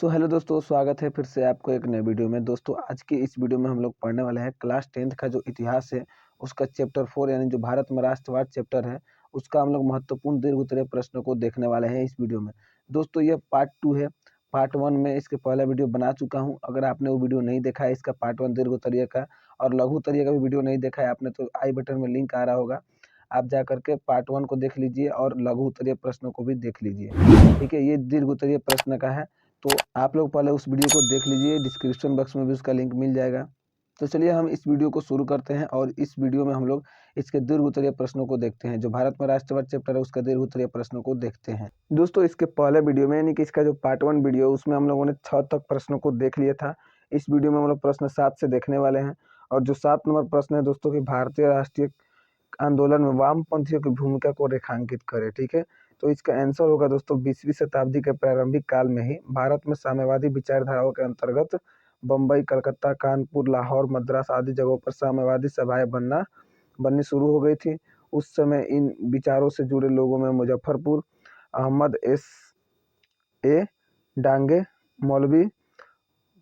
Hello दोस्तों, स्वागत है फिर से आपको एक नए वीडियो में। दोस्तों, आज की इस वीडियो में हम लोग पढ़ने वाले हैं क्लास 10th का जो इतिहास है उसका चैप्टर 4 यानी जो भारत में राष्ट्रवाद चैप्टर है उसका हम लोग महत्वपूर्ण दीर्घ उत्तरीय प्रश्नों को देखने वाले हैं इस वीडियो में। दोस्तों, यह पार्ट 2 है। पार्ट 1 में इसके पहला वीडियो बना चुका हूँ। अगर आपने वो वीडियो नहीं देखा है इसका पार्ट 1 दीर्घ उत्तरीय का और लघु उत्तरीय का भी वीडियो नहीं देखा है आपने, तो आई बटन में लिंक आ रहा होगा, आप जा करके पार्ट 1 को देख लीजिए और लघु उत्तरीय प्रश्नों को भी देख लीजिए। ठीक है, ये दीर्घ उत्तरीय प्रश्न का है, तो आप लोग पहले उस वीडियो को देख लीजिए, डिस्क्रिप्शन बॉक्स में भी उसका लिंक मिल जाएगा। तो चलिए हम इस वीडियो को शुरू करते हैं और इस वीडियो में हम लोग इसके दीर्घ उत्तरीय प्रश्नों को देखते हैं। जो भारत में राष्ट्रवाद चैप्टर है उसका दीर्घ उत्तरीय प्रश्नों को देखते हैं। दोस्तों, इसके पहले वीडियो में यानी कि इसका जो पार्ट 1 वीडियो है उसमें हम लोगों ने 6 तक प्रश्नों को देख लिया था। इस वीडियो में हम लोग प्रश्न 7 से देखने वाले हैं और जो 7 नंबर प्रश्न है दोस्तों की भारतीय राष्ट्रीय आंदोलन में वामपंथियों की भूमिका को रेखांकित करे। ठीक है, तो इसका आंसर होगा दोस्तों 20वीं शताब्दी के प्रारंभिक काल में ही भारत में साम्यवादी विचारधाराओं के अंतर्गत बम्बई, कलकत्ता, कानपुर, लाहौर, मद्रास आदि जगहों पर साम्यवादी सभाएं बननी शुरू हो गई थी। उस समय इन विचारों से जुड़े लोगों में मुजफ्फरपुर, अहमद एस ए डांगे, मौलवी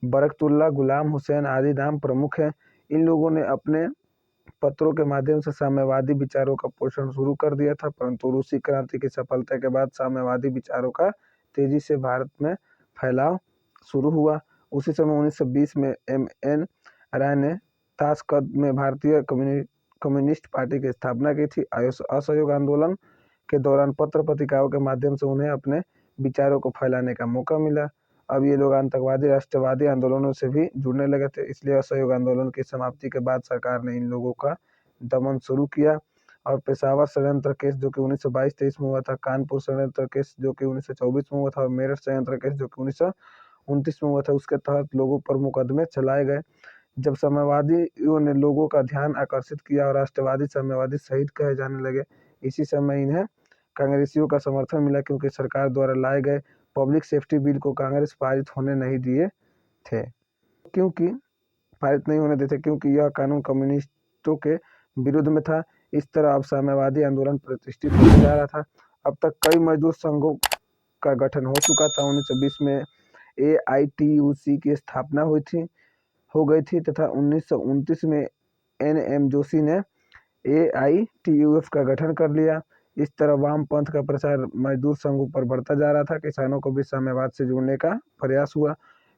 बरकतुल्ला, गुलाम हुसैन आदि नाम प्रमुख हैं। इन लोगों ने अपने पत्रों के माध्यम से साम्यवादी विचारों का पोषण शुरू कर दिया था, परंतु रूसी क्रांति की सफलता के बाद साम्यवादी विचारों का तेजी से भारत में फैलाव शुरू हुआ। उसी समय 1920 में एम.एन. राय ने ताशकंद में भारतीय कम्युनिस्ट पार्टी की स्थापना की थी। असहयोग आंदोलन के दौरान पत्र पत्रिकाओं के माध्यम से उन्हें अपने विचारों को फैलाने का मौका मिला। अब ये लोग आतंकवादी राष्ट्रवादी आंदोलनों से भी जुड़ने लगे थे, इसलिए असहयोग आंदोलन की समाप्ति के बाद सरकार ने इन लोगों का दमन शुरू किया। और पेशावर षड्यंत्र केस जो कि 1922-23 में हुआ था, कानपुर षड्यंत्र केस जो कि 1924 में हुआ था और मेरठ षड्यंत्र केस जो कि 1929 में हुआ था, उसके तहत लोगों पर मुकदमे चलाए गए। जब साम्यवादियों ने लोगों का ध्यान आकर्षित किया और राष्ट्रवादी साम्यवादी शहीद कहे जाने लगे, इसी समय इन्हें कांग्रेसियों का समर्थन मिला, क्योंकि सरकार द्वारा लाए गए पब्लिक सेफ्टी बिल को कांग्रेस पारित होने नहीं दिए थे, क्योंकि यह कानून कम्युनिस्टों के विरुद्ध में था। इस तरह अब साम्यवादी आंदोलन प्रतिष्ठित होने जा रहा था। अब तक कई मजदूर संघों का गठन हो चुका था। 1920 में AITUC की स्थापना हो गई थी तथा 1929 में NM जोशी ने AITUF का गठन कर लिया। इस तरह वामपंथ का प्रचार मजदूर संघों पर बढ़ता जा रहा था। किसानों को भी साम्यवाद से जुड़ने का प्रयास हुआ।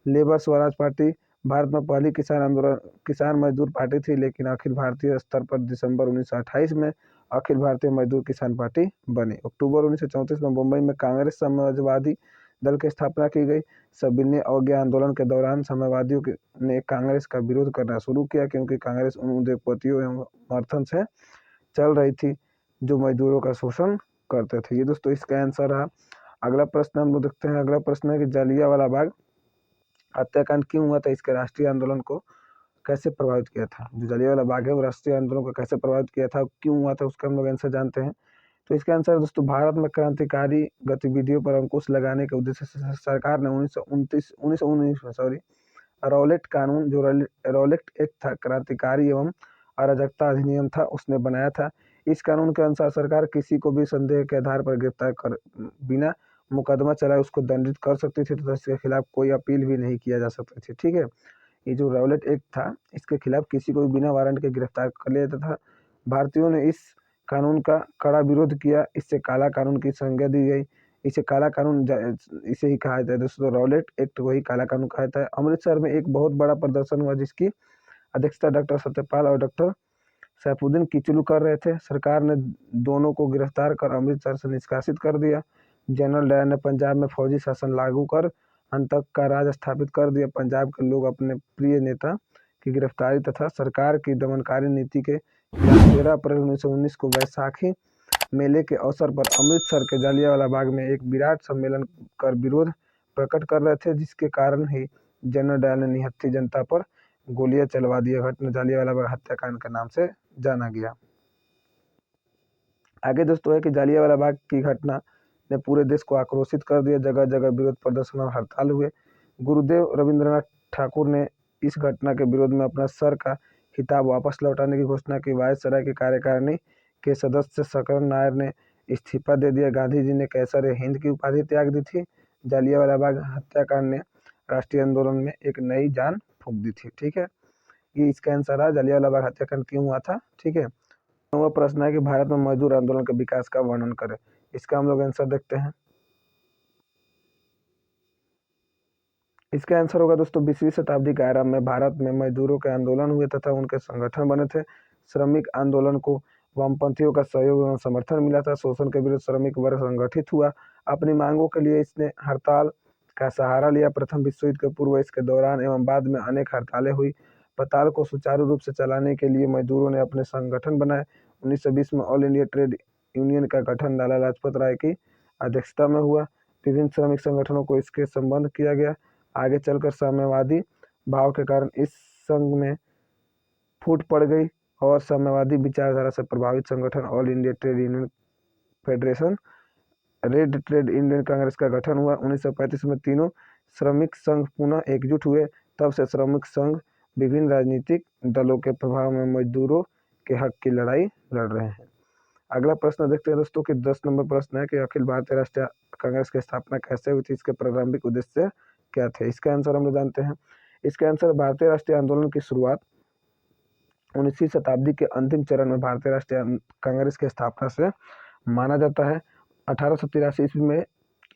लेबर स्वराज पार्टी भारत में पहली किसान मजदूर पार्टी थी, लेकिन अखिल भारतीय स्तर पर दिसंबर 1928 में अखिल भारतीय मजदूर किसान पार्टी बनी। अक्टूबर 1934 में मुंबई में कांग्रेस समाजवादी दल की स्थापना की गई। सविनय अवज्ञा आंदोलन के दौरान साम्यवादियों ने कांग्रेस का विरोध करना शुरू किया, क्योंकि कांग्रेस उन उद्योगपतियों एवं समर्थन से चल रही थी जो मजदूरों का शोषण करते थे। ये दोस्तों इसका आंसर है। अगला प्रश्न हम लोग देखते हैं। अगला प्रश्न है कि जलियांवाला बाग हत्याकांड क्यों हुआ था, इसके राष्ट्रीय आंदोलन को कैसे प्रभावित किया था। जो जलियांवाला बाग है वो राष्ट्रीय आंदोलन को कैसे प्रभावित किया था, क्यों हुआ था, उसका हम लोग आंसर जानते हैं। तो इसका आंसर दोस्तों, भारत में क्रांतिकारी गतिविधियों पर अंकुश लगाने के उद्देश्य से सरकार ने 1919 में रॉलेट कानून, जो रॉलेट एक्ट था, क्रांतिकारी एवं अराजकता अधिनियम था, उसने बनाया था। इस कानून के अनुसार सरकार किसी को भी संदेह के आधार पर गिरफ्तार कर बिना मुकदमा चलाए उसको दंडित कर सकती थी तथा इसके खिलाफ कोई अपील भी नहीं किया जा सकती थी। ठीक है, ये जो रॉलेट एक्ट था इसके खिलाफ किसी को भी बिना वारंट के गिरफ्तार कर लिया था। भारतीयों ने इस कानून का कड़ा विरोध किया। इससे काला कानून की संज्ञा दी गई। इसे काला कानून इसे ही कहा जाता है दोस्तों, रॉलेट एक्ट वही काला कानून कहा जाता है। अमृतसर में एक बहुत बड़ा प्रदर्शन हुआ जिसकी अध्यक्षता डॉक्टर सत्यपाल और डॉक्टर सैफुद्दीन किचलू कर रहे थे। सरकार ने दोनों को गिरफ्तार कर अमृतसर से निष्कासित कर दिया। जनरल डायर ने पंजाब में फौजी शासन लागू कर अंतक का राज स्थापित कर दिया। पंजाब के लोग अपने प्रिय नेता की गिरफ्तारी तथा सरकार की दमनकारी नीति के खिलाफ 13 अप्रैल 1919 को वैसाखी मेले के अवसर पर अमृतसर के जलियांवाला बाग में एक विराट सम्मेलन कर विरोध प्रकट कर रहे थे, जिसके कारण ही जनरल डायर ने निहत्थी जनता पर गोलियां चलवा दी। घटना जलियांवाला बाग हत्याकांड के नाम से जाना गया। आगे दोस्तों है कि जलियांवाला बाग की घटना ने पूरे देश को आक्रोशित कर दिया। जगह जगह विरोध प्रदर्शन और हड़ताल हुए। गुरुदेव रविंद्रनाथ ठाकुर ने इस घटना के विरोध में अपना सर का खिताब वापस लौटाने की घोषणा की। वायसराय की कार्यकारिणी के सदस्य सकरन नायर ने इस्तीफा दे दिया। गांधी जी ने कैसर हिंद की उपाधि त्याग दी थी। जलियांवाला बाग हत्याकांड ने राष्ट्रीय आंदोलन में एक नई जान फूंक दी थी। ठीक है, ये इसका आंसर है जलियांवाला बाग हत्याकांड क्यों हुआ था। ठीक है, वह प्रश्न है कि भारत में मजदूर आंदोलन के विकास का वर्णन करें। इसका हम लोग आंसर देखते हैं। इसका आंसर होगा दोस्तों 20वीं शताब्दी के आरंभ में भारत में मजदूरों के आंदोलन हुए तथा उनके संगठन बने थे। श्रमिक आंदोलन को वामपंथियों का सहयोग एवं समर्थन मिला था। शोषण के विरुद्ध श्रमिक वर्ग संगठित हुआ। अपनी मांगों के लिए इसने हड़ताल का सहारा लिया। प्रथम विश्व युद्ध के पूर्व, इसके दौरान एवं बाद में अनेक हड़तालें हुई। हड़ताल को सुचारू रूप से चलाने के लिए मजदूरों ने अपने संगठन बनाए। 1920 में ऑल इंडिया ट्रेड यूनियन का गठन लाला लाजपत राय की अध्यक्षता में हुआ। विभिन्न श्रमिक संगठनों को इसके संबद्ध किया गया। आगे चलकर साम्यवादी भाव के कारण इस संघ में फूट पड़ गई और साम्यवादी विचारधारा से प्रभावित संगठन all India trade union federation red trade union Congress का गठन हुआ। 1935 में तीनों श्रमिक संघ पुनः एकजुट हुए। तब से श्रमिक संघ विभिन्न राजनीतिक दलों के प्रभाव में मजदूरों के हक की लड़ाई लड़ रहे हैं। अगला प्रश्न देखते हैं दोस्तों कि 10 नंबर प्रश्न है कि अखिल भारतीय राष्ट्रीय कांग्रेस की स्थापना कैसे हुई थी, इसके प्रारंभिक उद्देश्य क्या थे। इसका आंसर हम लोग जानते हैं। इसका आंसर भारतीय राष्ट्रीय आंदोलन की शुरुआत 19वीं शताब्दी के अंतिम चरण में भारतीय राष्ट्रीय कांग्रेस की स्थापना से माना जाता है। 1883 ईस्वी में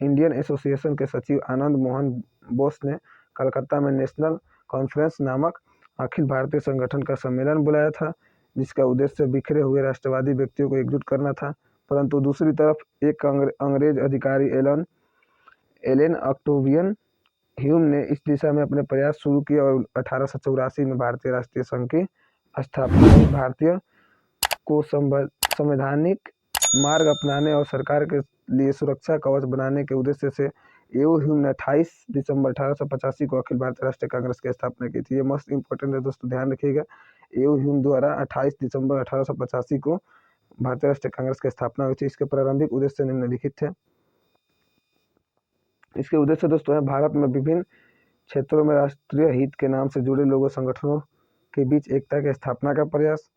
इंडियन एसोसिएशन के सचिव आनंद मोहन बोस ने कलकत्ता में नेशनल कॉन्फ्रेंस नामक अखिल भारतीय संगठन का सम्मेलन बुलाया था, जिसका उद्देश्य बिखरे हुए राष्ट्रवादी व्यक्तियों को एकजुट करना था। परंतु दूसरी तरफ एक अंग्रेज अधिकारी एलेन ऑक्टेवियन ह्यूम ने इस दिशा में अपने प्रयास शुरू किए और 1884 में भारतीय राष्ट्रीय संघ की स्थापना हुई। भारतीय को संवैधानिक मार्ग अपनाने और सरकार के लिए सुरक्षा कवच बनाने के उद्देश्य से एओ ह्यूम ने 28 दिसंबर 1885 को अखिल भारतीय राष्ट्रीय कांग्रेस की स्थापना की थी। ये मस्त इंपॉर्टेंट है दोस्तों, ध्यान रखिएगा। एओ ह्यूम द्वारा 28 दिसंबर 1885 को भारतीय राष्ट्रीय कांग्रेस की स्थापना हुई थी। इसके प्रारंभिक उद्देश्य निम्नलिखित थे। इसके उद्देश्य दोस्तों है भारत में विभिन्न क्षेत्रों में राष्ट्रीय हित के नाम से जुड़े लोगों संगठनों के बीच एकता की स्थापना का प्रयास।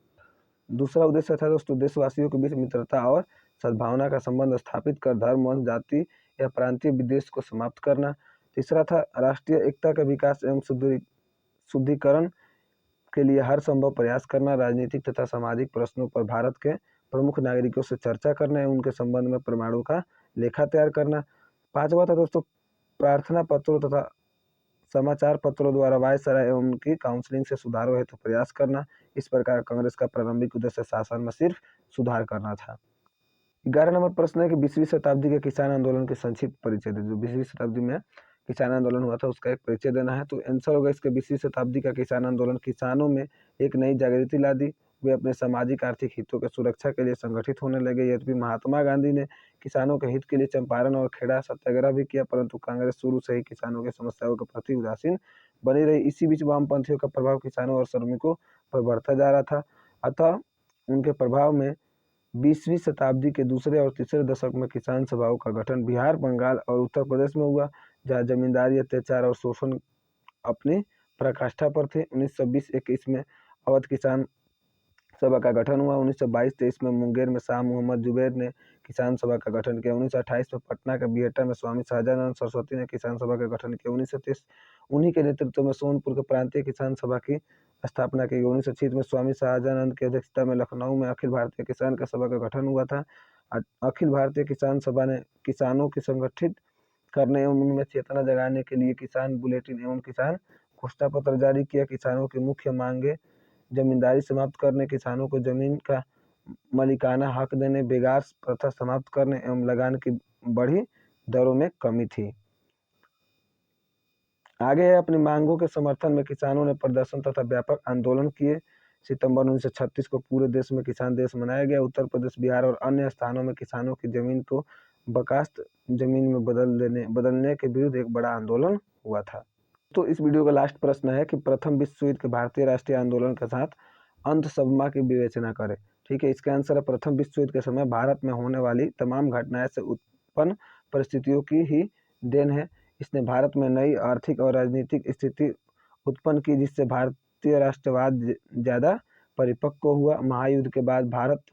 दूसरा उद्देश्य था दोस्तों देशवासियों के बीच मित्रता और सद्भावना का संबंध स्थापित कर धर्म, वंश, जाति या प्रांतीय विद्वेष को समाप्त करना। तीसरा था राष्ट्रीय एकता का विकास एवं शुद्धिकरण के लिए हर संभव प्रयास करना। राजनीतिक तथा सामाजिक प्रश्नों पर भारत के प्रमुख नागरिकों से चर्चा करना एवं उनके संबंध में प्रमाणों का लेखा तैयार करना। पांचवा था दोस्तों प्रार्थना पत्रों तथा समाचार पत्रों द्वारा वायसराय एवं उनकी काउंसलिंग से सुधारों हेतु प्रयास करना। इस प्रकार कांग्रेस का प्रारंभिक उद्देश्य शासन में सिर्फ सुधार करना था। 11 नंबर प्रश्न है कि 20वीं शताब्दी के किसान आंदोलन के संक्षिप्त परिचय दे। जो 20वीं शताब्दी में किसान आंदोलन हुआ था उसका एक परिचय देना है। तो आंसर होगा इसके 20वीं शताब्दी का किसान आंदोलन किसानों में एक नई जागृति ला दी। वे अपने सामाजिक आर्थिक हितों की सुरक्षा के लिए संगठित होने लगे। यद्यपि महात्मा गांधी ने किसानों के हित के लिए चंपारण और खेड़ा सत्याग्रह भी किया, परंतु कांग्रेस शुरू से ही किसानों की समस्याओं के प्रति उदासीन बनी रही। इसी बीच वामपंथियों का प्रभाव किसानों और श्रमिकों पर बढ़ता जा रहा था। अतः उनके प्रभाव में 20वीं शताब्दी के दूसरे और तीसरे दशक में किसान सभाओं का गठन बिहार, बंगाल और उत्तर प्रदेश में हुआ, जहाँ जमींदारी अत्याचार और शोषण अपनी पराकाष्ठा पर थे। 1920-21 में अवध किसान सभा का गठन हुआ। 1922-23 में मुंगेर में शाह मोहम्मद जुबैर ने किसान सभा का गठन किया। 1928 में पटना के बिहटा में स्वामी सहजानंद सरस्वती ने किसान सभा का गठन किया। 1930 उन्हीं के नेतृत्व में सोनपुर के प्रांतीय किसान सभा की स्थापना की गई। 1906 में स्वामी सहजानंद की अध्यक्षता में लखनऊ में अखिल भारतीय किसान का सभा का गठन हुआ था। अखिल भारतीय किसान सभा ने किसानों की संगठित करने एवं उनमें चेतना जगाने के लिए किसान बुलेटिन एवं किसान घोषणा पत्र जारी किया। किसानों की मुख्य मांगे जमींदारी समाप्त करने, किसानों को जमीन का मालिकाना हक देने, बेगार प्रथा समाप्त करने एवं लगान की बढ़ी दरों में कमी थी। आगे अपनी मांगों के समर्थन में किसानों ने प्रदर्शन तथा व्यापक आंदोलन किए। सितंबर 1936 को पूरे देश में किसान दिवस मनाया गया। उत्तर प्रदेश, बिहार और अन्य स्थानों में किसानों की जमीन को बकास्त जमीन में बदलने के विरुद्ध एक बड़ा आंदोलन हुआ था। तो इस वीडियो का लास्ट प्रश्न है कि प्रथम विश्व युद्ध के भारतीय राष्ट्रीय आंदोलन के साथ अंत सबमा की विवेचना करें। ठीक है, इसका आंसर है प्रथम विश्व युद्ध के समय भारत में होने वाली तमाम घटनाएं से उत्पन्न परिस्थितियों की ही देन है। इसने भारत में नई आर्थिक और राजनीतिक स्थिति उत्पन्न की, जिससे भारतीय राष्ट्रवाद ज्यादा परिपक्व हुआ। महायुद्ध के बाद भारत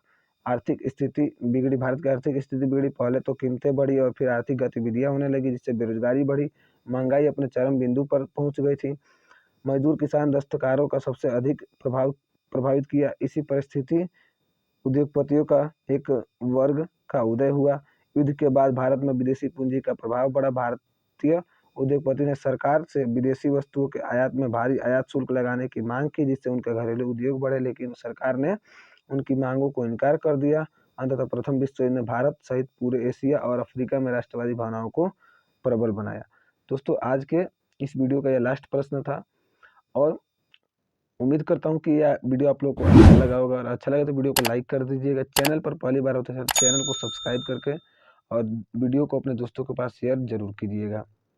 आर्थिक स्थिति बिगड़ी, भारत की आर्थिक स्थिति बिगड़ी। पहले तो कीमतें बढ़ी और फिर आर्थिक गतिविधियां होने लगी, जिससे बेरोजगारी बढ़ी, महंगाई अपने चरम बिंदु पर पहुंच गई थी। मजदूर, किसान, दस्तकारों का सबसे अधिक प्रभावित किया। इसी परिस्थिति उद्योगपतियों का एक वर्ग का उदय हुआ। युद्ध के बाद भारत में विदेशी पूंजी का प्रभाव बढ़ा। भारतीय उद्योगपति ने सरकार से विदेशी वस्तुओं के आयात में भारी आयात शुल्क लगाने की मांग की, जिससे उनके घरेलू उद्योग बढ़े, लेकिन सरकार ने उनकी मांगों को इनकार कर दिया। अंततः प्रथम विश्व युद्ध ने भारत सहित पूरे एशिया और अफ्रीका में राष्ट्रवादी भावनाओं को प्रबल बनाया। दोस्तों, आज के इस वीडियो का यह लास्ट प्रश्न था और उम्मीद करता हूँ कि यह वीडियो आप लोगों को अच्छा लगा होगा, और अच्छा लगे तो वीडियो को लाइक कर दीजिएगा। चैनल पर पहली बार होते हैं चैनल को सब्सक्राइब करके और वीडियो को अपने दोस्तों के पास शेयर जरूर कीजिएगा।